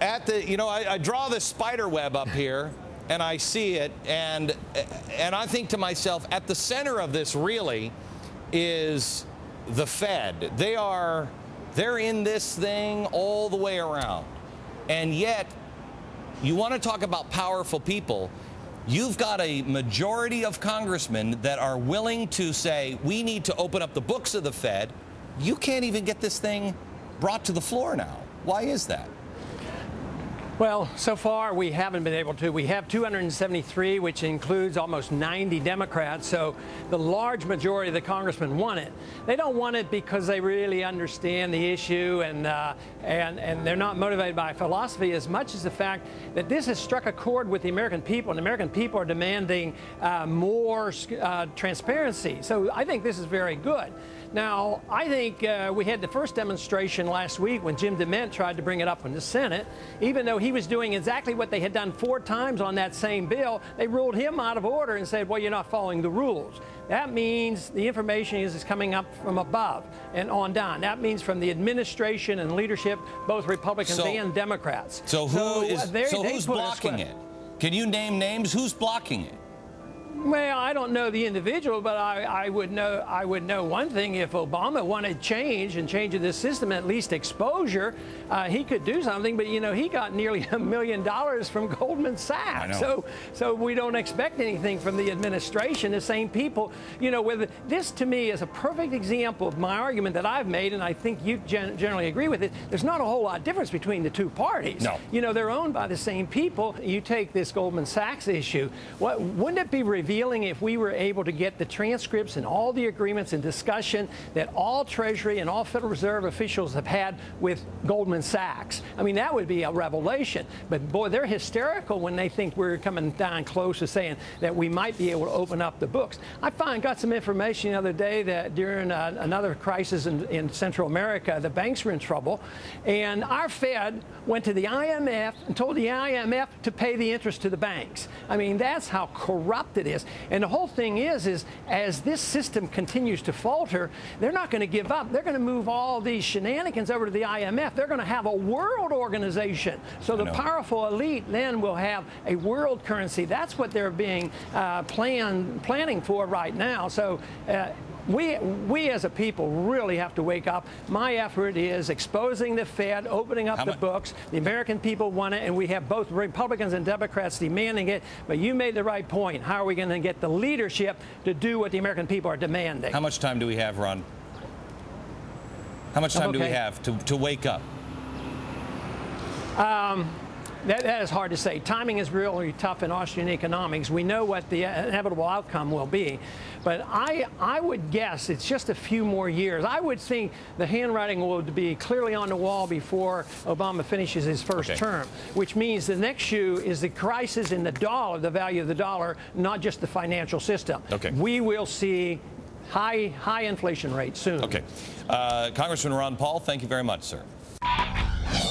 I draw this spider web up here, and I see it, and I think to myself, at the center of this really is the Fed. They're in this thing all the way around, and yet you want to talk about powerful people. You've got a majority of congressmen that are willing to say, we need to open up the books of the Fed. You can't even get this thing brought to the floor now. Why is that? Well, so far we haven't been able to. We have 273, which includes almost 90 Democrats, so the large majority of the congressmen want it. They don't want it because they really understand the issue and they're not motivated by philosophy as much as the fact that this has struck a chord with the American people, and the American people are demanding more transparency. So I think this is very good. Now, I think we had the first demonstration last week when Jim DeMint tried to bring it up in the Senate. Even though he was doing exactly what they had done 4 times on that same bill, they ruled him out of order and said, well, you're not following the rules. That means the information is coming up from above and on down. That means from the administration and leadership, both Republicans and Democrats. So who's blocking it? Can you name names? Who's blocking it? Well, I don't know the individual, but I would know one thing. If Obama wanted change and change of this system, at least exposure, he could do something. But you know, he got nearly $1 million from Goldman Sachs. So we don't expect anything from the administration. The same people, you know, this to me is a perfect example of my argument that I've made, and I think you generally agree with it. There's not a whole lot of difference between the two parties. No. You know, they're owned by the same people. You take this Goldman Sachs issue. Wouldn't it be revealing if we were able to get the transcripts and all the agreements and discussion that all Treasury and all Federal Reserve officials have had with Goldman Sachs? I mean, that would be a revelation. But boy, they're hysterical when they think we're coming down close to saying that we might be able to open up the books. I got some information the other day that during another crisis in Central America, the banks were in trouble, and our Fed went to the IMF and told the IMF to pay the interest to the banks. I mean, that's how corrupt it is. And the whole thing is as this system continues to falter, they're not going to give up. They're going to move all these shenanigans over to the IMF. They're going to have a world organization. So the powerful elite then will have a world currency. That's what they're being planning for right now. So we as a people really have to wake up. My effort is exposing the Fed, opening up the books. The American people want it, and we have both Republicans and Democrats demanding it. But you made the right point. How are we going to get the leadership to do what the American people are demanding? How much time do we have, Ron? How much time do we have to wake up? That is hard to say. Timing is really tough in Austrian economics. We know what the inevitable outcome will be. But I would guess it's just a few more years. I would think the handwriting will be clearly on the wall before Obama finishes his first term, which means the next shoe is the crisis in the dollar, the value of the dollar, not just the financial system. We will see high inflation rates soon. Congressman Ron Paul, thank you very much, sir.